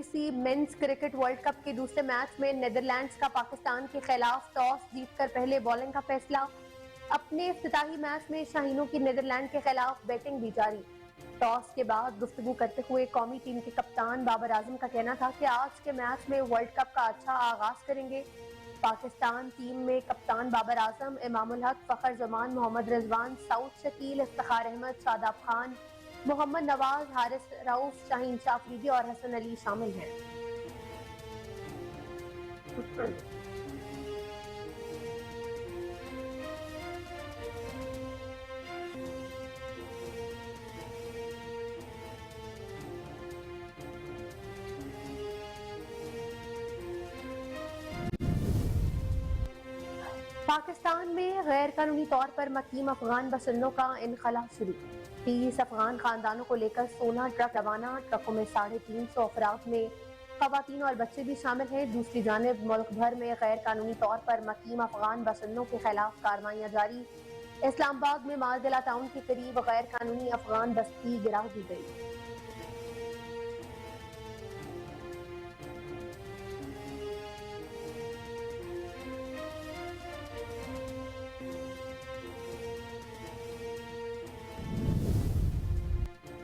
ICC men's cricket world cup के दूसरे match में नेदरलैंड्स का पाकिस्तान के खिलाफ टॉस जीतकर पहले बॉलिंग का फैसला। अपने इफ्तिताही मैच में शाहीनों की नेदरलैंड के खिलाफ बैटिंग भी जारी। टॉस के बाद गुफ्तगू करते हुए कौमी टीम के कप्तान बाबर आजम का कहना था कि आज के मैच में वर्ल्ड कप का अच्छा आगाज करेंगे। पाकिस्तान टीम में कप्तान बाबर आजम, इमामुल हक, फखर जमान, मोहम्मद रिजवान, सऊद शकील, इफ्तिखार अहमद, शादाब खान, मोहम्मद नवाज, हारिस रऊफ, शाहीन शाह अफरीदी और हसन अली शामिल हैं। पाकिस्तान में गैर कानूनी तौर पर मकीम अफगान बसंतों का इनखला शुरू। 30 अफगान खानदानों को लेकर 16 ट्रक रवाना। ट्रकों में 350 अफराद में खवातीन और बच्चे भी शामिल हैं। दूसरी जानिब मुल्क भर में गैर कानूनी तौर पर मकीम अफगान बसंतों के खिलाफ कार्रवाइयां जारी। इस्लामाबाद में मालदिला टाउन के करीब गैर कानूनी अफगान बस्ती गिरा दी गई।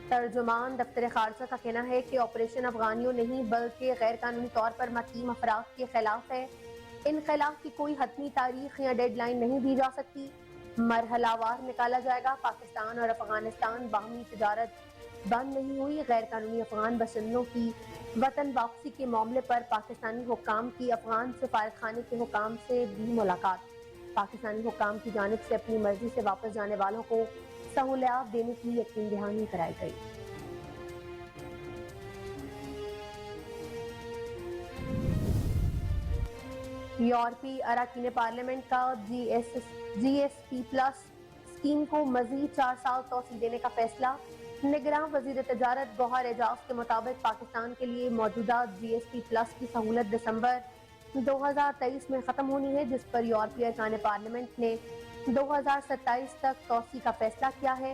तर्जुमान दफ्तर खारजा का कहना है कि ऑपरेशन अफगानियों नहीं बल्कि गैर कानूनी तौर पर मकीम अफराद के खिलाफ है। इनकलाब की कोई हतमी तारीख या डेड लाइन नहीं दी जा सकती, मरहलावार निकाला जाएगा। पाकिस्तान और अफगानिस्तान बाहमी तिजारत बंद नहीं हुई। गैर कानूनी अफगान बसंतों की वतन वापसी के मामले पर पाकिस्तानी हुक्काम की अफगान सफारतखाने के हुक्काम से भी मुलाकात। पाकिस्तानी हुक्काम की जानिब से अपनी मर्जी से वापस जाने वालों को सहूलियात देने की यकीन दहानी कराई गई। यूरोपीय अरकान पार्लियामेंट का GSP प्लस स्कीम को मजीद 4 साल तोसी देने का फैसला। निगरान वजीर तजारत गौहर एजाज के मुताबिक पाकिस्तान के लिए मौजूदा GSP प्लस की सहूलत दिसंबर 2023 में खत्म होनी है, जिस पर यूरोपीय अरकान पार्लियामेंट ने 2027 तक तोसी का फैसला किया है।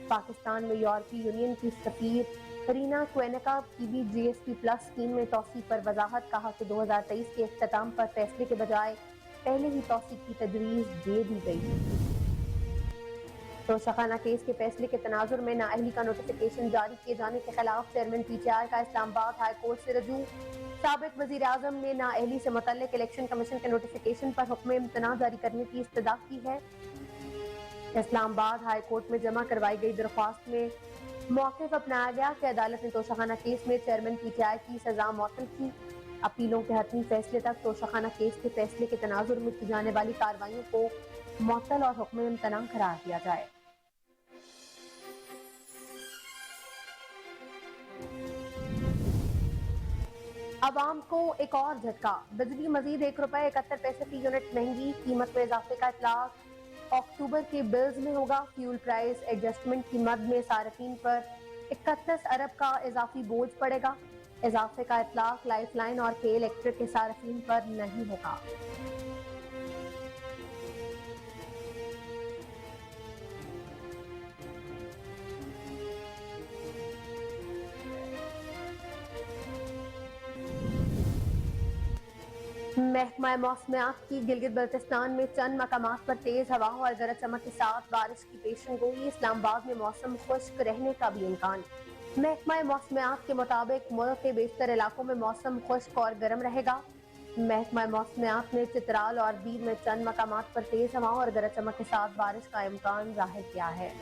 पाकिस्तान में यूरोपीय यूनियन की सफीर रीना क्वेनेका की भी GSP प्लस स्कीम में तोसी पर वजाहत। कहा कि 2023 के इख्तिताम पर फैसले के बजाय पहले ही तोसी की तजवीज़ दे दी गई। तोशाखाना केस के फैसले के तनाजुर में नाअहली का नोटिफिकेशन जारी किए जाने के खिलाफ चेयरमैन PTI का इस्लामाबाद हाई कोर्ट से रजू। साबिक वजीर आजम ने नाअहली से मुतल्लिक इलेक्शन कमीशन के नोटिफिकेशन पर हुक्म इम्तना जारी करने की इस्तदा की है। इस्लामाबाद हाई कोर्ट में जमा करवाई गई दरख्वास्त में मौक़िफ़ अपनाया गया कि अदालत ने तोशाखाना केस में चेयरमैन PTI की सजा मुअत्तल की। अपीलों के हतमी फैसले तक तोशाखाना केस के फैसले के तनाजुर में की जाने वाली कार्रवाइयों को मुअत्तल और हुक्म इम्तना करार दिया जाए। अवाम को एक और झटका। बिजली मजीद ₹1.71 फी यूनिट महंगी। कीमत में इजाफे का इतलाक अक्टूबर के बिल्स में होगा। फ्यूल प्राइस एडजस्टमेंट की मद में सार्फिन पर 31 अरब का इजाफी बोझ पड़ेगा। इजाफे का इतलाक लाइफ लाइन और के इलेक्ट्रिक के सार्फिन पर नहीं होगा। महकमा मौसमियात की गिलगित बल्तिस्तान में चंद मकामात पर तेज हवाओं और गरज चमक के साथ बारिश की पेशेनगोई। इस्लामाबाद में मौसम खुश्क रहने का भी इम्कान। महकमा मौसमियात के मुताबिक मुल्क के बेशतर इलाकों में मौसम खुश्क और गर्म रहेगा। महकमा मौसमियात ने चित्राल और बीर में चंद मकामात पर तेज हवाओं और गरज चमक के साथ बारिश का इम्कान जाहिर किया है।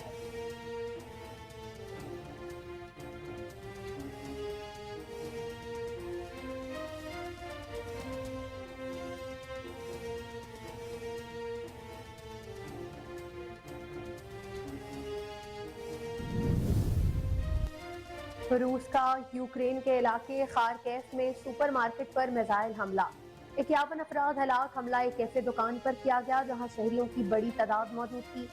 रूस का यूक्रेन के इलाके खारकेफ में सुपर मार्केट पर मिसाइल हमला। 51 अफराद हलाक। हमला एक कैफे दुकान पर किया गया जहां शहरियों की बड़ी तादाद मौजूद थी।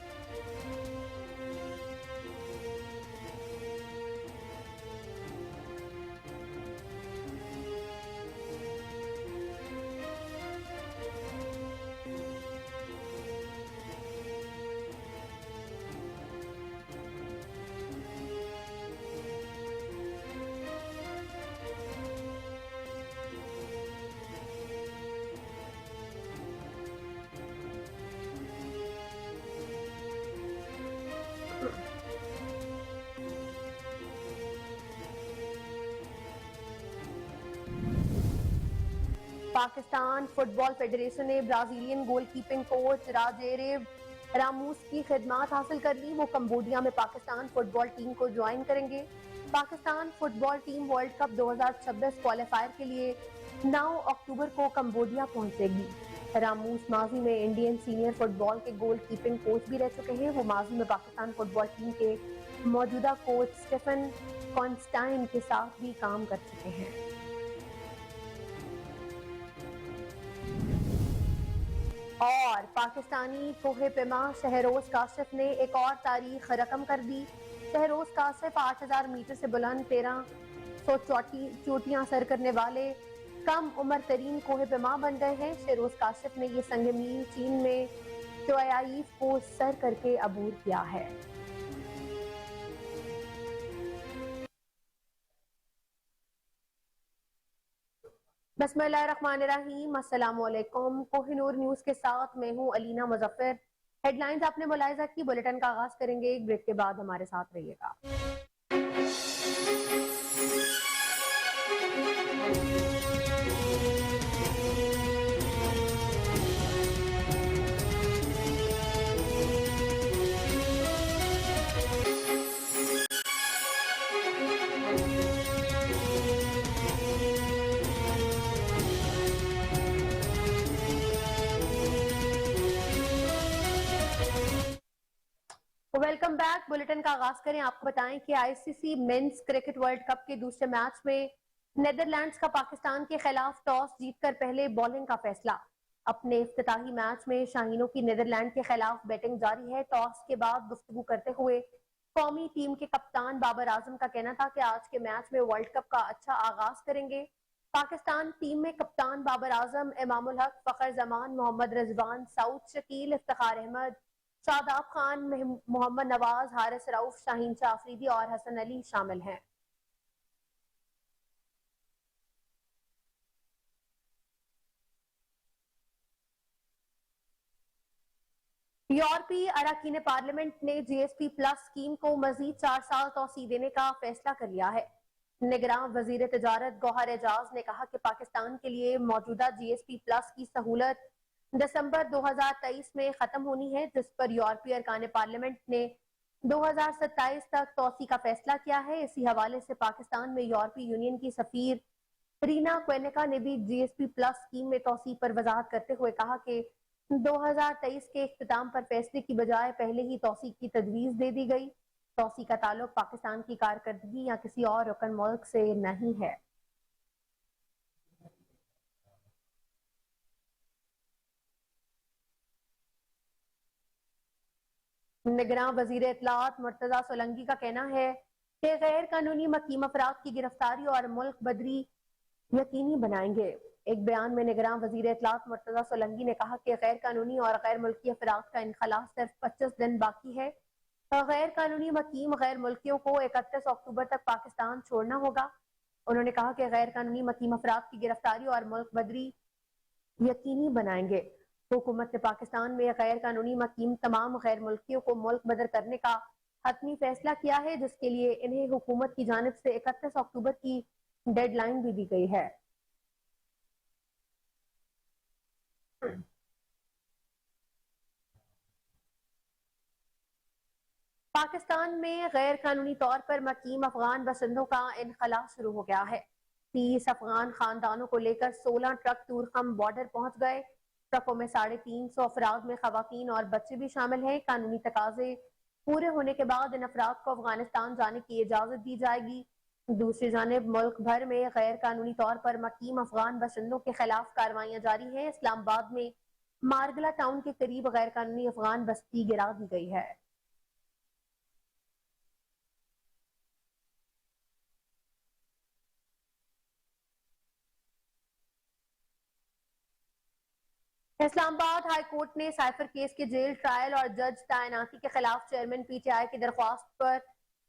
پاکستان فٹ بال فیڈریشن نے برازیلین گول کیپنگ کوچ راجیریو راموس کی خدمات حاصل کر لی. وہ کمبوڈیا میں پاکستان فٹ بال ٹیم کو جوائن کریں گے. پاکستان فٹ بال ٹیم ورلڈ کپ 2026 کوالیفائر کے لیے 9 اکتوبر کو کمبوڈیا پہنچے گی. راموس ماضی میں انڈین سینئر فٹ بال کے گول کیپنگ کوچ بھی رہ چکے ہیں. وہ ماضی میں پاکستان فٹ بال ٹیم کے موجودہ کوچ سٹیفن کانسٹائن کے ساتھ بھی کام کر چکے ہیں. اور پاکستانی کوہ پیما شہروز کاشف نے ایک اور تاریخ رقم کر دی. شہروز کاشف 8000 میٹر سے بلند 1300 چوٹیاں سر کرنے والے کم عمر ترین کوہ پیما بن گئے ہیں. شہروز کاشف نے یہ سنگ میل چین میں چوائیف کو سر کر کے عبور کیا ہے. بسم اللہ الرحمن الرحیم. السلام علیکم. کوہ نور نیوز کے ساتھ میں ہوں علینا مظفر. ہیڈ لائنز آپ نے ملاحظہ کی. بلیٹن کا آغاز کریں گے. ایک بریک کے بعد ہمارے ساتھ رہیے گا. Welcome back. بلیٹن کا آغاز کریں. آپ کو بتائیں کہ I C C men's cricket world cup کے دوسرے میچ میں نیدرلینڈز کا پاکستان کے خلاف ٹاس جیت کر پہلے بولنگ کا فیصلہ. اپنے افتتاحی میچ میں شاہینوں کی نیدرلینڈ کے خلاف بیٹنگ جاری ہے. ٹاس کے بعد گفتگو کرتے ہوئے قومی ٹیم کے کپتان بابر اعظم کا کہنا تھا کہ آج کے میچ میں ورلڈ کپ کا اچھا آغاز کریں گے. پاکستان ٹیم میں کپتان بابر اعظم، امام الحق، فخر زمان، محمد رضوان، سعود شکیل، افتخار احمد، شاداب خان، محمد نواز، حارث رؤف، شاہین شاہ آفریدی اور حسن علی شامل ہیں. یورپی اراکین پارلیمنٹ نے جی ایس پی پلس اسکیم کو مزید 4 سال توسیع دینے کا فیصلہ کر لیا ہے. نگراں وزیر تجارت گوہر اعجاز نے کہا کہ پاکستان کے لیے موجودہ جی ایس پی پلس کی سہولت دسمبر 2023 میں ختم ہونی ہے، جس پر یورپی ارکان پارلیمنٹ نے 2027 تک توسیع کا فیصلہ کیا ہے. اسی حوالے سے پاکستان میں یورپی یونین کی سفیر رینا کوئنکا نے بھی جی ایس پی پلس اسکیم میں توسیع پر وضاحت کرتے ہوئے کہا کہ 2023 کے اختتام پر فیصلے کی بجائے پہلے ہی توسیع کی تجویز دے دی گئی. توسیع کا تعلق پاکستان کی کارکردگی یا کسی اور رکن ملک سے نہیں ہے. نگراں وزیر اطلاعات مرتضی سولنگی کا کہنا ہے کہ غیر قانونی مقیم افراد کی گرفتاری اور ملک بدری یقینی بنائیں گے. ایک بیان میں نگراں وزیر اطلاعات مرتضی سولنگی نے کہا کہ غیر قانونی اور غیر ملکی افراد کا انخلاء صرف 25 دن باقی ہے. غیر قانونی مقیم غیر ملکیوں کو 31 اکتوبر تک پاکستان چھوڑنا ہوگا. انہوں نے کہا کہ غیر قانونی مقیم افراد کی گرفتاری اور ملک بدری یقینی بنائیں گے. حکومت نے پاکستان میں غیر قانونی مقیم تمام غیر ملکیوں کو ملک بدر کرنے کا حتمی فیصلہ کیا ہے، جس کے لیے انہیں حکومت کی جانب سے 31 اکتوبر کی ڈیڈ لائن بھی دی گئی ہے. پاکستان میں غیر قانونی طور پر مقیم افغان باشندوں کا انخلاء شروع ہو گیا ہے. 30 افغان خاندانوں کو لے کر 16 ٹرک تورخم بارڈر پہنچ گئے. ٹرکوں میں 350 افراد میں خواتین اور بچے بھی شامل ہیں. قانونی تقاضے پورے ہونے کے بعد ان افراد کو افغانستان جانے کی اجازت دی جائے گی. دوسری جانب ملک بھر میں غیر قانونی طور پر مقیم افغان باشندوں کے خلاف کارروائیاں جاری ہیں. اسلام آباد میں مارگلا ٹاؤن کے قریب غیر قانونی افغان بستی گرا دی گئی ہے. اسلام آباد ہائی کورٹ نے سائفر کیس کے جیل ٹرائل اور جج تعیناتی کے خلاف چیئرمین پی ٹی آئی کی درخواست پر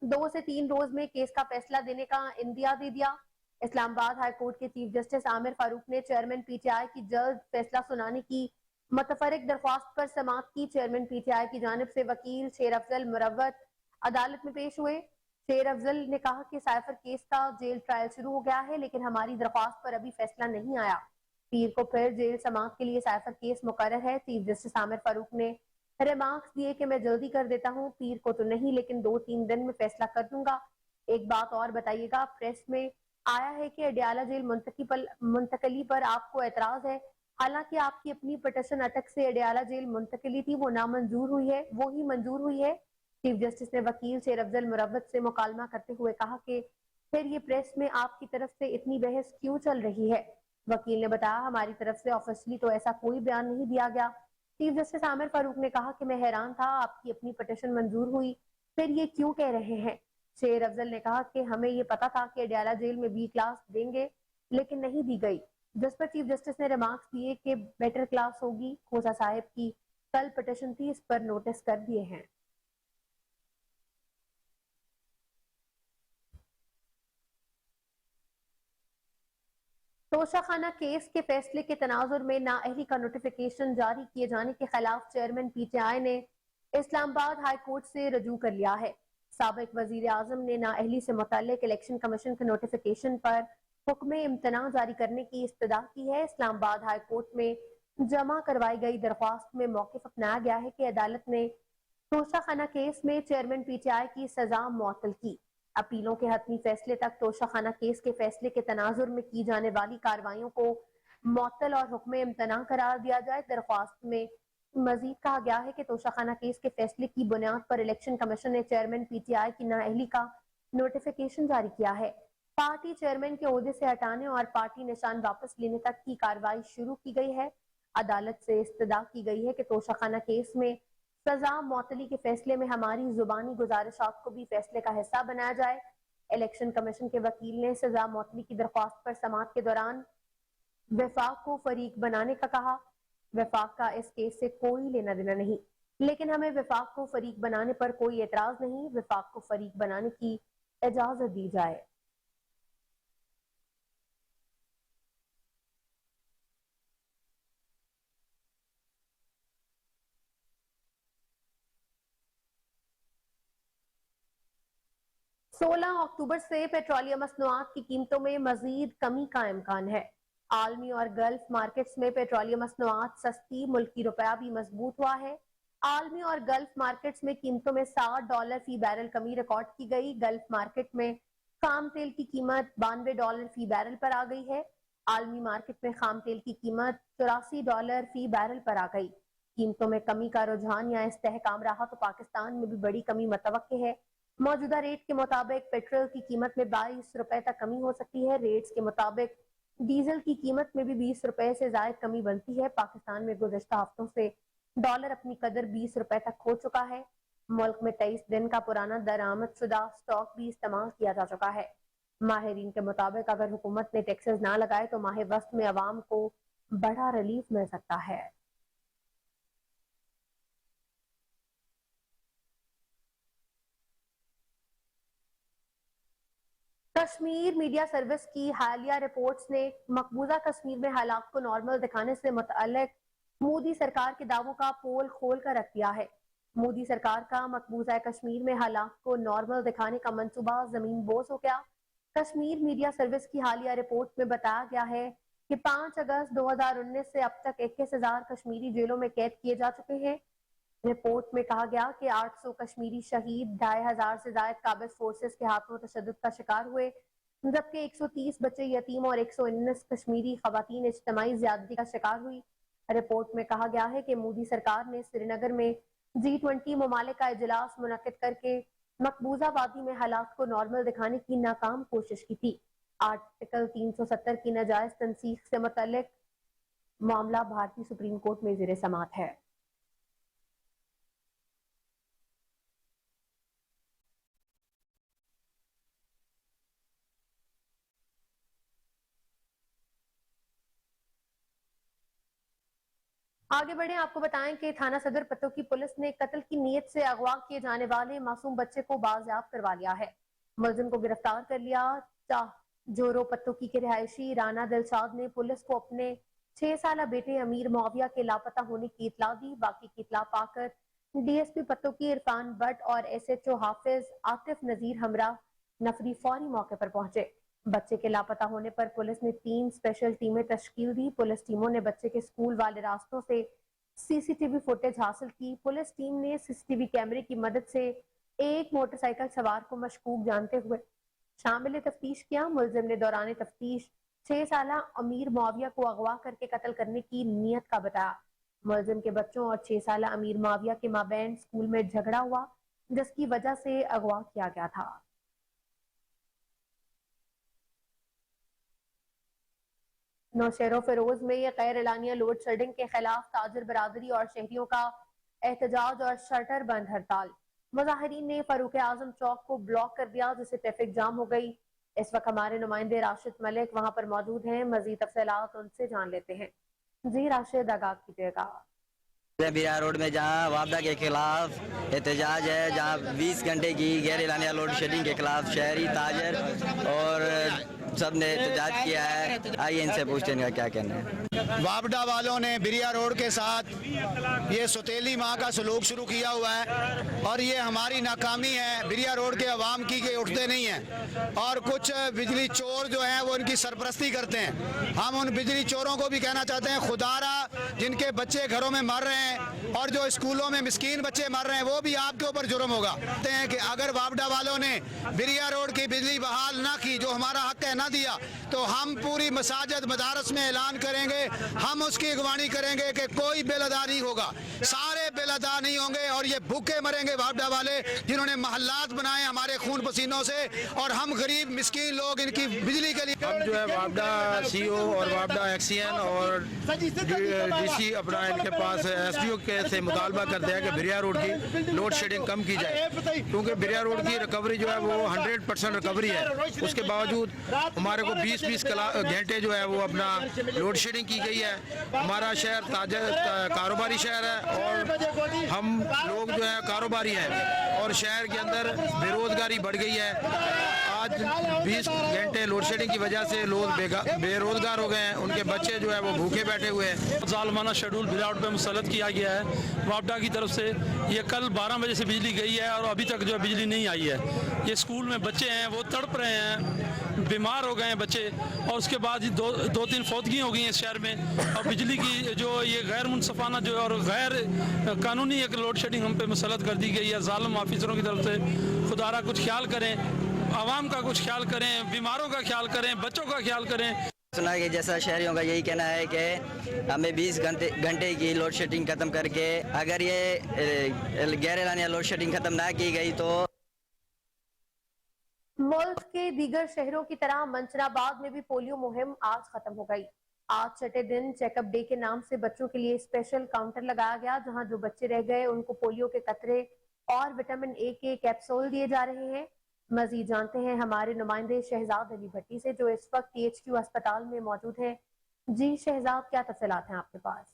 2 سے 3 روز میں کیس کا فیصلہ دینے کا اندیا دے دیا. اسلام آباد ہائی کورٹ کے چیف جسٹس عامر فاروق نے چیئرمین پی ٹی آئی کی جلد فیصلہ سنانے کی متفرق درخواست پر سماعت کی. چیئرمین پی ٹی آئی کی جانب سے وکیل شیر افضل مروت عدالت میں پیش ہوئے. شیر افضل نے کہا کہ سائفر کیس کا جیل ٹرائل شروع ہو گیا ہے، لیکن ہماری درخواست پر ابھی فیصلہ نہیں آیا. پیر کو پھر جیل سماعت کے لیے سائفر کیس مقرر ہے۔ چیف جسٹس عامر فاروق نے ریمارکس دیے کہ میں جلدی کر دیتا ہوں، پیر کو تو نہیں لیکن 2-3 دن میں فیصلہ کر دوں گا۔ ایک بات اور بتائیے گا، پریس میں آیا ہے کہ اڈیالہ جیل منتقلی پر آپ کو اعتراض ہے، حالانکہ آپ کی اپنی پٹیشن اٹک سے اڈیالہ جیل منتقلی تھی، وہ نامنظور ہوئی ہے، وہی منظور ہوئی ہے۔ چیف جسٹس نے وکیل شیر افضل مروت سے مکالمہ کرتے ہوئے کہا کہ پھر یہ پریس میں آپ کی طرف سے اتنی بحث کیوں چل رہی ہے؟ وکیل نے بتایا ہماری طرف سے آفیشلی تو ایسا کوئی بیان نہیں دیا گیا۔ چیف جسٹس عامر فاروق نے کہا کہ میں حیران تھا، آپ کی اپنی پٹیشن منظور ہوئی، پھر یہ کیوں کہہ رہے ہیں؟ شیر افضل نے کہا کہ ہمیں یہ پتا تھا کہ اڈیالہ جیل میں بی کلاس دیں گے لیکن نہیں دی گئی، جس پر چیف جسٹس نے ریمارکس دیے کہ بیٹر کلاس ہوگی۔ کھوسہ صاحب کی کل پٹیشن تھی، اس پر نوٹس کر دیے ہیں۔ توشہ خانہ کیس کے فیصلے کے تناظر میں نااہلی کا نوٹیفیکیشن جاری کیے جانے کے خلاف چیئرمین پی ٹی آئی نے اسلام آباد ہائی کورٹ سے رجوع کر لیا ہے۔ سابق وزیر اعظم نے نااہلی سے متعلق الیکشن کمیشن کے نوٹیفیکیشن پر حکم امتناع جاری کرنے کی استدعا کی ہے۔ اسلام آباد ہائی کورٹ میں جمع کروائی گئی درخواست میں موقف اپنایا گیا ہے کہ عدالت نے توشہ خانہ کیس میں چیئرمین پی ٹی آئی کی سزا معطل کی۔ اپیلوں کے حتمی فیصلے تک توشہ خانہ کیس کے فیصلے کے تناظر میں کی جانے والی کارروائیوں کو معطل اور حکم امتناع قرار دیا جائے۔ درخواست میں مزید کہا گیا ہے کہ توشہ خانہ کیس کے فیصلے کی بنیاد پر الیکشن کمیشن نے چیئرمین پی ٹی آئی کی نااہلی کا نوٹیفیکیشن جاری کیا ہے۔ پارٹی چیئرمین کے عہدے سے ہٹانے اور پارٹی نشان واپس لینے تک کی کارروائی شروع کی گئی ہے۔ عدالت سے استدعا کی گئی ہے کہ توشہ خانہ کیس میں سزا معطلی کے فیصلے میں ہماری زبانی گزارشات کو بھی فیصلے کا حصہ بنایا جائے۔ الیکشن کمیشن کے وکیل نے سزا معطلی کی درخواست پر سماعت کے دوران وفاق کو فریق بنانے کا کہا۔ وفاق کا اس کیس سے کوئی لینا دینا نہیں، لیکن ہمیں وفاق کو فریق بنانے پر کوئی اعتراض نہیں، وفاق کو فریق بنانے کی اجازت دی جائے۔ سولہ اکتوبر سے پیٹرولیم مصنوعات کی قیمتوں میں مزید کمی کا امکان ہے۔ عالمی اور گلف مارکیٹس میں پیٹرولیم مصنوعات سستی، ملکی روپیہ بھی مضبوط ہوا ہے۔ عالمی اور گلف مارکیٹس میں قیمتوں میں $60 فی بیرل کمی ریکارڈ کی گئی۔ گلف مارکیٹ میں خام تیل کی قیمت $92 فی بیرل پر آ گئی ہے۔ عالمی مارکیٹ میں خام تیل کی قیمت $84 فی بیرل پر آ گئی۔ قیمتوں میں کمی کا رجحان یا استحکام رہا تو پاکستان میں بھی بڑی کمی متوقع ہے۔ موجودہ ریٹ کے مطابق پیٹرول کی قیمت میں $22 تک کمی ہو سکتی ہے۔ ریٹس کے مطابق ڈیزل کی قیمت میں بھی $20 سے زائد کمی بنتی ہے۔ پاکستان میں گزشتہ ہفتوں سے ڈالر اپنی قدر $20 تک کھو چکا ہے۔ ملک میں 23 دن کا پرانا درآمد شدہ سٹاک بھی استعمال کیا جا چکا ہے۔ ماہرین کے مطابق اگر حکومت نے ٹیکسز نہ لگائے تو ماہ وسط میں عوام کو بڑا ریلیف مل سکتا ہے۔ کشمیر میڈیا سروس کی حالیہ رپورٹس نے مقبوضہ کشمیر میں حالات کو نارمل دکھانے سے متعلق مودی سرکار کے دعووں کا پول کھول کر رکھ دیا ہے۔ مودی سرکار کا مقبوضہ کشمیر میں حالات کو نارمل دکھانے کا منصوبہ زمین بوس ہو گیا۔ کشمیر میڈیا سروس کی حالیہ رپورٹ میں بتایا گیا ہے کہ 5 اگست 2019 سے اب تک 21,000 کشمیری جیلوں میں قید کیے جا چکے ہیں۔ رپورٹ میں کہا گیا کہ 800 کشمیری شہید، 2500 سے زائد قابض فورسز کے ہاتھوں تشدد کا شکار ہوئے، جبکہ 130 بچے یتیم اور 119 کشمیری خواتین اجتماعی زیادتی کا شکار ہوئی۔ رپورٹ میں کہا گیا ہے کہ مودی سرکار نے سری نگر میں G20 ممالک کا اجلاس منعقد کر کے مقبوضہ وادی میں حالات کو نارمل دکھانے کی ناکام کوشش کی تھی۔ آرٹیکل 370 کی ناجائز تنسیخ سے متعلق معاملہ بھارتی سپریم کورٹ میں زیر سماعت ہے۔ آگے بڑھیں، آپ کو بتائیں کہ تھانہ صدر پتو کی پولیس نے قتل کی نیت سے اغوا کیے جانے والے معصوم بچے کو بازیاب کروا لیا ہے۔ ملزم کو گرفتار کر لیا۔ جورو پتوکی کے رہائشی رانا دلشاد نے پولیس کو اپنے 6 سالہ بیٹے امیر معاویہ کے لاپتہ ہونے کی اطلاع دی۔ باقی کی اطلاع پا کر D S P Pattoki Irfan but اور ایس ایچ او حافظ عاطف نذیر ہمراہ نفری فوری موقع پر پہنچے۔ बच्चे के लापता होने पर पुलिस ने 3 स्पेशल टीमें तश्कील दी। पुलिस टीमों ने बच्चे के स्कूल वाले रास्तों से सीसीटीवी फुटेज हासिल की। पुलिस टीम ने सीसीटीवी कैमरे की मदद से एक मोटरसाइकिल सवार को मशकूक जानते हुए शामिल तफ्तीश किया। मुलजिम ने दौरान तफ्तीश 6 साल अमीर मुआविया को अगवा करके कत्ल करने की नीयत का बताया। मुलजिम के बच्चों और 6 साल अमीर मुआविया के माबैन स्कूल में झगड़ा हुआ, जिसकी वजह से अगवा किया गया था। नौशेरो फिरोज में गैर एलानिया लोड शेडिंग के खिलाफ ताजिर बरादरी और शहरियों का एहतजाज और शटर बंद हड़ताल। मुजाहिरीन ने फरूक आजम चौक को ब्लॉक कर दिया, जिससे ट्रैफिक जाम हो गई। इस वक्त हमारे नुमाइंदे राशिद मलिक वहां पर मौजूद हैं। मजीद तफसीलात उनसे जान लेते हैं। जी राशिद, आगाह कीजिएगा। बिरा रोड में जहाँ वापडा के खिलाफ एहतजाज है, जहाँ 20 घंटे की गैर एलानिया लोड शेडिंग के खिलाफ शहरी ताजर और सब ने एहतजाज किया है। आइए इनसे पूछते हैं इनका क्या कहना है। वापडा वालों ने बिरिया रोड के साथ ये सौतेली माँ का सलूक शुरू किया हुआ है और ये हमारी नाकामी है बिरिया रोड के अवाम की के उठते नहीं हैं और कुछ बिजली चोर जो हैं वो इनकी सरपरस्ती करते हैं। हम उन बिजली चोरों को भी कहना चाहते हैं, खुदारा जिनके बच्चे घरों में मर रहे हैं और जो स्कूलों में मिस्कीन बच्चे मर रहे हैं वो भी आपके ऊपर जुर्म होगा। कहते हैं कि अगर वापडा वालों ने बिरिया रोड की बिजली बहाल ना की, जो हमारा हक है, ना दिया, तो हम पूरी मसाजिद मदारस में ऐलान करेंगे, हम उसकी अगवानी करेंगे कि कोई बिल अदा नहीं होगा, सारे बिल अदा नहीं होंगे और ये भूखे मरेंगे वापडा वाले जिन्होंने महल्लात बनाए हमारे खून पसीनों से और हम गरीब मिस्कीन लोग इनकी बिजली के लिए। हम जो है वापडा सीओ और वापडा एक्सीएन और डीसी अपना इनके पास एसडीओ के से मुतालबा करते हैं कि बिरिया रोड की लोड शेडिंग कम की जाए, क्योंकि बिरिया रोड की रिकवरी जो है वो 100% रिकवरी है। उसके बावजूद हमारे को 20-20 घंटे जो है वो अपना लोड शेडिंग की गई है। हमारा शहर कारोबारी शहर है और हम लोग जो है कारोबारी हैं और शहर के अंदर बेरोजगारी बढ़ गई है। आज 20 घंटे लोड शेडिंग की वजह से लोग बेरोजगार हो गए हैं, उनके बच्चे जो है वो भूखे बैठे हुए हैं। ज़ालिमाना शेड्यूल बिरिया रोड पे मुसल्लत किया गया है वापडा की तरफ से। ये कल 12 बजे से बिजली गई है और अभी तक जो है बिजली नहीं आई है। ये स्कूल में बच्चे हैं वो तड़प रहे हैं, बीमार हो गए हैं बच्चे और उसके बाद ही दो तीन फौतगी हो गई हैं इस शहर में। और बिजली की जो ये गैर मुनसफाना जो और गैर कानूनी एक लोड शेडिंग हम पे मुसल्लत कर दी गई है ज़ालिम ऑफिसरों की तरफ से। खुदारा कुछ ख्याल करें, आवाम का कुछ ख्याल करें, बीमारों का ख्याल करें, बच्चों का ख्याल करें। सुना कि जैसा शहरियों का यही कहना है कि हमें 20 घंटे की लोड शेडिंग ख़त्म करके अगर ये गैर एलानिया लोड शेडिंग ख़त्म ना की गई तो मुल्क के दीगर शहरों की तरह मंचनाबाद में भी पोलियो मुहिम आज खत्म हो गई। आज छठे दिन चेकअप डे के नाम से बच्चों के लिए स्पेशल काउंटर लगाया गया, जहां जो बच्चे रह गए उनको पोलियो के कतरे और विटामिन ए के कैप्सूल दिए जा रहे हैं। मजीद जानते हैं हमारे नुमाइंदे शहजाद अली भट्टी से, जो इस वक्त THQ अस्पताल में मौजूद है। जी शहजाद, क्या तफसीलात हैं आपके पास?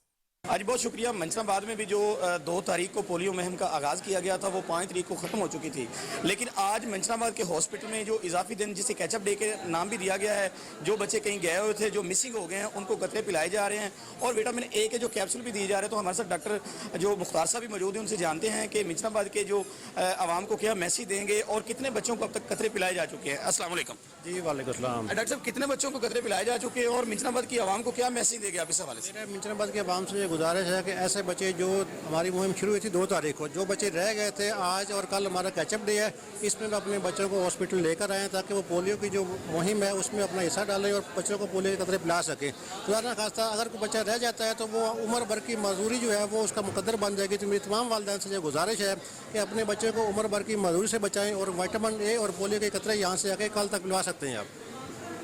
आज बहुत शुक्रिया। मंचनाबाद में भी जो 2 तारीख को पोलियो मुहिम का आगाज़ किया गया था वो 5 तारीख को ख़त्म हो चुकी थी, लेकिन आज मंचनाबाद के हॉस्पिटल में जो इजाफी दिन जिसे कैचअप डे के नाम भी दिया गया है, जो बच्चे कहीं गए हुए थे, जो मिसिंग हो गए हैं, उनको कतरे पिलाए जा रहे हैं और विटामिन ए के जो कैप्सूल भी दिए जा रहे हैं। तो हमारे साथ डॉक्टर जो मुख्तार साहब भी मौजूद हैं, उनसे जानते हैं कि मंचनाबाद के जो आवाम को क्या मैसेज देंगे और कितने बच्चों को अब तक कतरे पिलाए जा चुके हैं। अस्सलाम वालेकुम। जी वालेकुम सलाम। डॉक्टर साहब, कितने बच्चों को कतरे पिलाए जा चुके हैं और मंचनाबाद की आवाम को क्या मैसेज देंगे आप इस हवाले से? मिंचनाबाद के आवाम से ये गुजारिश है कि ऐसे बच्चे जो हमारी मुहिम शुरू हुई थी 2 तारीख को, जो बच्चे रह गए थे, आज और कल हमारा कैचअप डे है, इसमें हम अपने बच्चों को हॉस्पिटल लेकर आए ताकि वो पोलियो की जो मुहिम है उसमें अपना हिस्सा डालें और बच्चों को पोलियो के कतरे पिला सकें। खुदा खास्ता अगर कोई बच्चा रह जाता है तो वो उम्र भर की मजदूरी जो है वो उसका मुकद्दर बन जाएगी। तो मेरी तमाम वालिदैन से ये गुजारिश है कि अपने बच्चे को उम्र भर की मजदूरी से बचाएं और विटामिन ए और पोलियो के कतरे यहाँ से आके कल तक पिलवा सकते हैं आप।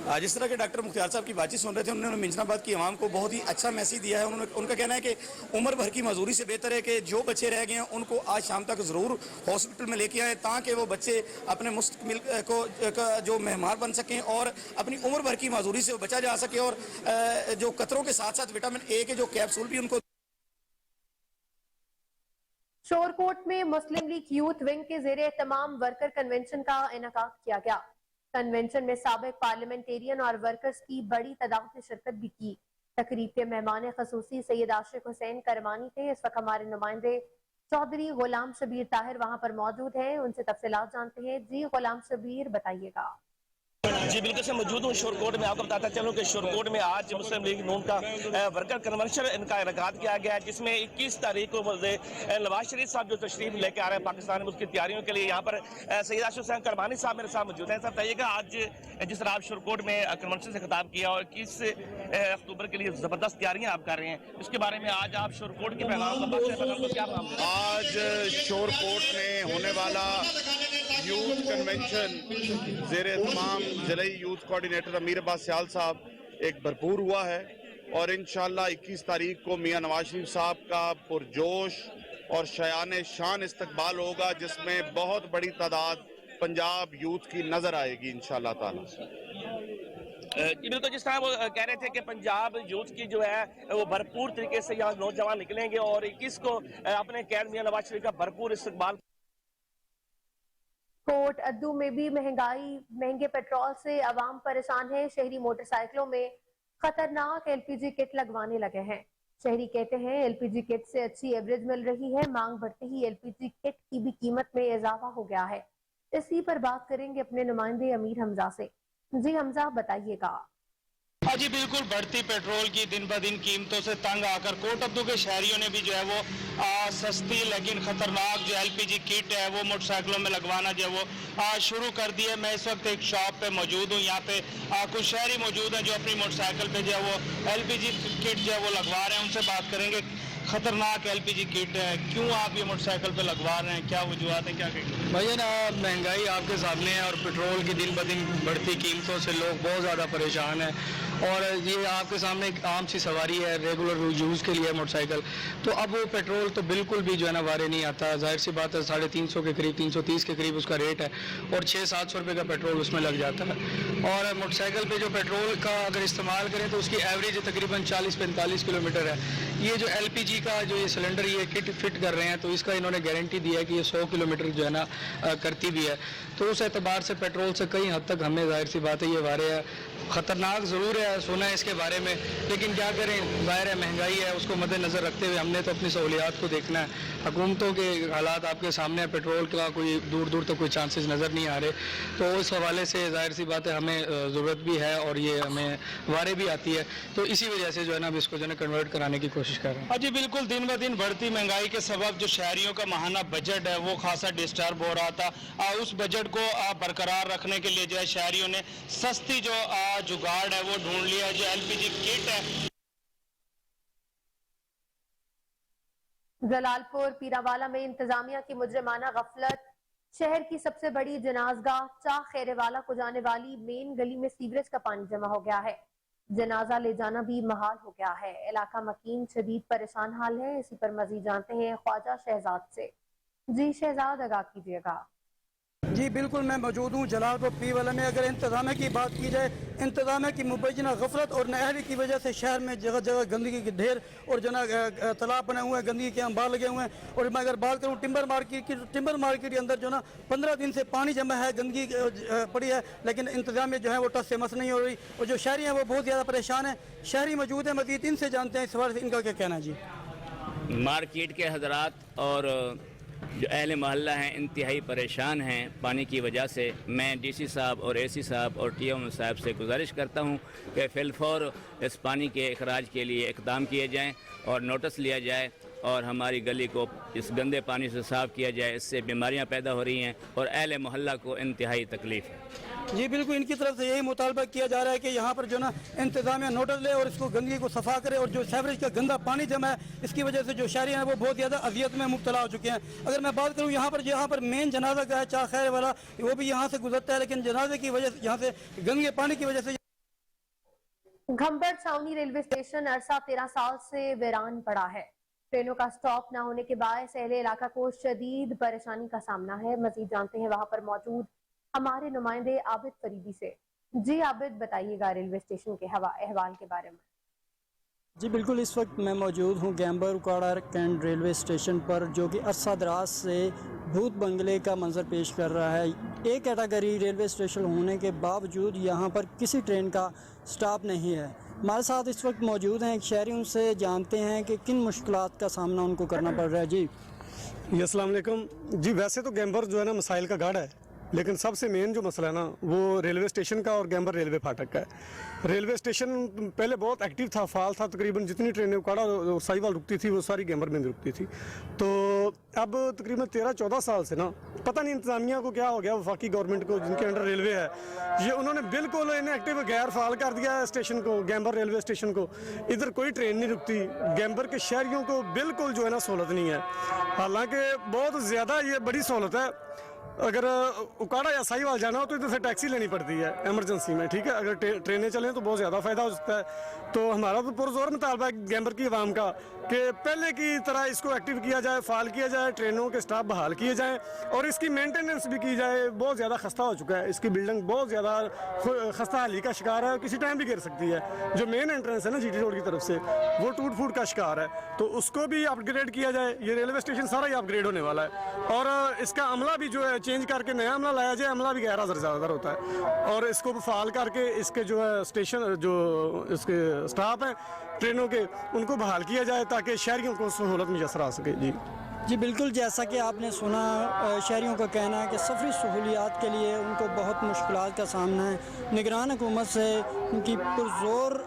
जिस तरह के डॉक्टर मुख्तार साहब की बातचीत सुन रहे थे, उन्होंने मंचनाबाद की आवाम को बहुत ही अच्छा मैसेज दिया है। उनका कहना है कि उम्र भर की मजदूरी से बेहतर है कि जो बच्चे रह गए हैं उनको आज शाम तक ज़रूर हॉस्पिटल में लेके आए ताकि वो बच्चे अपने मुस्तकबिल को जो मेहमान बन सकें और अपनी उम्र भर की मजदूरी से बचा जा सके और जो कतरों के साथ साथ विटामिन ए के जो कैप्सूल भी उनको। शोरकोट में मुस्लिम लीग यूथ विंग के ज़ेरे एहतमाम वर्कर कन्वेंशन का इनेकाद किया गया। कन्वेंशन में साबिक पार्लियामेंटेरियन और वर्कर्स की बड़ी तादाद ने शिरकत भी की। तकरीब के मेहमान खसूसी सैयद आशिक हुसैन करमानी थे। इस वक्त हमारे नुमाइंदे चौधरी गुलाम शबीर ताहिर वहां पर मौजूद हैं, उनसे तफसीलात जानते हैं। जी गुलाम शबीर, बताइएगा। जी बिल्कुल से मौजूद हूँ शोरकोट में। आपको बताता चलूँ कि शोरकोट में आज मुस्लिम लीग नून का वर्कर कन्वेंशन इनका इनेकाद किया गया है, जिसमें 21 तारीख को नवाज शरीफ साहब जो तशरीफ लेके आ रहे हैं पाकिस्तान में, उसकी तैयारियों के लिए यहाँ पर सैयद आशिफ हुसैन करमानी साहब मेरे साथ मौजूद हैं। सर बताइएगा, आज जिस तरह आप शोरकोट में कन्वेंशन से खिताब किया और 21 अक्टूबर के लिए ज़बरदस्त तैयारियाँ आप कर रहे हैं, उसके बारे में आज आप शोरकोट के पैगाम को क्या पैगाम? आज शोरकोट में होने वाला यूथ कन्वेंशन ज़ेरे तमाम ज़िले यूथ कोऑर्डिनेटर अमीर अब्बास सियाल साहब एक भरपूर हुआ है और इंशाअल्लाह 21 तारीख को मियां नवाज शरीफ साहब का पुरजोश और शयान शान इस्तकबाल होगा, जिसमें बहुत बड़ी तादाद पंजाब यूथ की नज़र आएगी इंशाअल्लाह ताला। बिल्कुल, जिस तरह वो कह रहे थे कि पंजाब यूथ की जो है वो भरपूर तरीके से यहाँ नौजवान निकलेंगे और 21 को अपने कैद मियां नवाज शरीफ का भरपूर इस्तकबाल। कोट अद्दू में भी महंगे पेट्रोल से अवाम परेशान है। शहरी मोटरसाइकिलों में खतरनाक एलपीजी किट लगवाने लगे हैं। शहरी कहते हैं एलपीजी किट से अच्छी एवरेज मिल रही है, मांग बढ़ते ही एलपीजी किट की भी कीमत में इजाफा हो गया है। इसी पर बात करेंगे अपने नुमाइंदे अमीर हमजा से। जी हमजा, बताइएगा। हाँ जी बिल्कुल, बढ़ती पेट्रोल की दिन ब दिन कीमतों से तंग आकर कोट अब्दू के शहरियों ने भी जो है वो सस्ती लेकिन ख़तरनाक जो एलपीजी किट है वो मोटरसाइकिलों में लगवाना जो है वो शुरू कर दिया। मैं इस वक्त एक शॉप पे मौजूद हूँ, यहाँ पे कुछ शहरी मौजूद हैं जो अपनी मोटरसाइकिल पे जो है वो एलपीजी किट जो है वो लगवा रहे हैं। उनसे बात करेंगे। खतरनाक एलपीजी किट है, क्यों आप ये मोटरसाइकिल पे लगवा रहे हैं, क्या वजूहत है, क्या कहेंगे? भैया ना, महंगाई आपके सामने है और पेट्रोल की दिन ब दिन बढ़ती कीमतों से लोग बहुत ज़्यादा परेशान हैं और ये आपके सामने एक आम सी सवारी है, रेगुलर यूज़ के लिए मोटरसाइकिल। तो अब वो पेट्रोल तो बिल्कुल भी जो है ना वारे नहीं आता। जाहिर सी बात है 350 के करीब, 330 के करीब उसका रेट है और 600-700 रुपये का पेट्रोल उसमें लग जाता है। और मोटरसाइकिल पे जो पेट्रोल का अगर इस्तेमाल करें तो उसकी एवरेज तकरीबन 40-45 किलोमीटर है। ये जो एलपीजी का जो ये सिलेंडर ये किट फिट कर रहे हैं तो इसका इन्होंने गारंटी दी है कि ये 100 किलोमीटर जो है ना करती भी है। तो उस एतबार से पेट्रोल से कई हद तक हमें जाहिर सी बात है ये वारे है। ख़तरनाक ज़रूर है, सुना है इसके बारे में, लेकिन क्या करें, ज़ाहिर है महंगाई है, उसको मद्देनज़र रखते हुए हमने तो अपनी सहूलियात को देखना है। हुकूमतों के हालात आपके सामने, पेट्रोल का कोई दूर दूर तक कोई चांसेस नज़र नहीं आ रहे। तो उस हवाले से ज़ाहिर सी बात है हमें ज़रूरत भी है और ये हमें वारे भी आती है। तो इसी वजह से जो है ना इसको जो है कन्वर्ट कराने की कोशिश कर रहे हैं। हाँ जी बिल्कुल, दिन ब दिन बढ़ती महंगाई के सबब जो शहरियों का माहाना बजट है वो खासा डिस्टर्ब हो रहा था। उस बजट को बरकरार रखने के लिए जो है शहरियों ने सस्ती जो जुगाड़ है वो ढूंढ लिया, जो एलपीजी किट है। जलालपुर पीरावाला में इंतजामिया की मुजरिमाना गफलत। शहर की सबसे बड़ी जनाजगाह चाह खेरेवाला को जाने वाली मेन गली में सीवरेज का पानी जमा हो गया है। जनाजा ले जाना भी महाल हो गया है। इलाका मकीन शदीद परेशान हाल है। इसी पर मजीद जानते हैं ख्वाजा शहजाद से। जी शहजाद, आगाह कीजिएगा। जी बिल्कुल, मैं मौजूद हूँ जलालपुर पीरावाला में। अगर इंतजामिया की बात की जाए, इंतजामिया की मुबैना गफलत और नाअहली की वजह से शहर में जगह जगह गंदगी के ढेर और जना तालाब बने हुए हैं, गंदगी के अंबार लगे हुए हैं। और मैं अगर बात करूँ टिम्बर मार्केट की, तो टिम्बर मार्केट के अंदर जो ना 15 दिन से पानी जमा है, गंदगी पड़ी है, लेकिन इंतजामिया जो है वो टस से मस नहीं हो रही और जो शहरी हैं वो बहुत ज़्यादा परेशान हैं। शहरी मौजूद हैं, मज़ीद इनसे जानते हैं इस सवाल से इनका क्या कहना है। जी मार्केट के हजरात और जो अहले मोहल्ला हैं इंतहाई परेशान हैं पानी की वजह से। मैं डीसी साहब और एसी साहब और टीएम साहब से गुजारिश करता हूं कि फिलफौर इस पानी के अखराज के लिए इक़दाम किए जाएं और नोटिस लिया जाए और हमारी गली को इस गंदे पानी से साफ़ किया जाए। इससे बीमारियां पैदा हो रही हैं और अहले मोहल्ला को इंतहाई तकलीफ़ है। जी बिल्कुल, इनकी तरफ से यही मुतालबा किया जा रहा है कि यहाँ पर जो ना इंतजामिया नोटिस ले और इसको गंदगी को सफा करे और जो सीवरेज का गंदा पानी जमा है इसकी वजह से जो शहरी हैं वो बहुत ज़्यादा अजियत में मुब्तला हो चुके हैं। अगर मैं बात करूँ यहाँ पर मेन जनाजा का है चाह खैर वाला, वो भी यहाँ से गुजरता है, लेकिन जनाजे की वजह से यहाँ से गंदे पानी की वजह से। घंबर छावनी रेलवे स्टेशन अरसा 13 साल से वीरान पड़ा है। ट्रेनों का स्टॉप न होने के बाद अहले इलाका को शदीद परेशानी का सामना है। मजीद जानते हैं वहाँ पर मौजूद हमारे नुमाइंदे आबिद फरीदी से। जी आबिद, बताइएगा रेलवे स्टेशन के अहवाल के बारे में। जी बिल्कुल, इस वक्त मैं मौजूद हूँ गैम्बर उकाड़ा कैंट रेलवे स्टेशन पर, जो कि अरसा दराज से भूत बंगले का मंजर पेश कर रहा है। एक कैटेगरी रेलवे स्टेशन होने के बावजूद यहाँ पर किसी ट्रेन का स्टॉप नहीं है। हमारे साथ इस वक्त मौजूद हैं एक शहरी, उनसे जानते हैं कि किन मुश्किलात का सामना उनको करना पड़ रहा है। जी अस्सलाम वालेकुम। जी वैसे तो गैम्बर जो है ना मसाइल का गढ़ है, लेकिन सबसे मेन जो मसला है ना वो रेलवे स्टेशन का और गैम्बर रेलवे फाटक का है। रेलवे स्टेशन पहले बहुत एक्टिव था, फाल था, तकरीबन जितनी ट्रेनें उकाड़ा और साहिवाल रुकती थी वो सारी गैम्बर में भी रुकती थी। तो अब तकरीबन 13-14 साल से ना पता नहीं इंतज़ामिया को क्या हो गया, वफाकी गवर्नमेंट को जिनके अंडर रेलवे है, ये उन्होंने बिल्कुल इनएक्टिव गैर फाल कर दिया है स्टेशन को, गैम्बर रेलवे स्टेशन को। इधर कोई ट्रेन नहीं रुकती, गैम्बर के शहरियों को बिल्कुल जो है ना सहूलत नहीं है। हालांकि बहुत ज़्यादा ये बड़ी सहूलत है। अगर उकाड़ा या साहिवाल जाना हो तो इधर से टैक्सी लेनी पड़ती है एमरजेंसी में, ठीक है। अगर ट्रेनें चलें तो बहुत ज़्यादा फ़ायदा हो सकता है। तो हमारा तो पुरज़ोर मुतालबा है गैम्बर की आवाम का कि पहले की तरह इसको एक्टिव किया जाए, फाल किया जाए, ट्रेनों के स्टाफ बहाल किए जाएँ और इसकी मेंटेनेंस भी की जाए। बहुत ज़्यादा खस्ता हो चुका है, इसकी बिल्डिंग बहुत ज़्यादा खस्ता हाली का शिकार है, किसी टाइम भी गिर सकती है। जो मेन एंट्रेंस है ना GT रोड की तरफ से, वो टूट फूट का शिकार है, तो उसको भी अपग्रेड किया जाए। ये रेलवे स्टेशन सारा ही अपग्रेड होने वाला है और इसका अमला भी जो है चेंज करके नया अमला लाया जाए। अमला भी 11 ज़्यादातर होता है और इसको फाल करके इसके जो है स्टेशन जो इसके स्टाफ हैं ट्रेनों के, उनको बहाल किया जाए ताकि शहरियों को सहूलत मुयसर आ सके। जी बिल्कुल, जैसा कि आपने सुना, शहरियों का कहना है कि सफरी सहूलियात के लिए उनको बहुत मुश्किलात का सामना है। निगरान हुकूमत से उनकी पुरज़ोर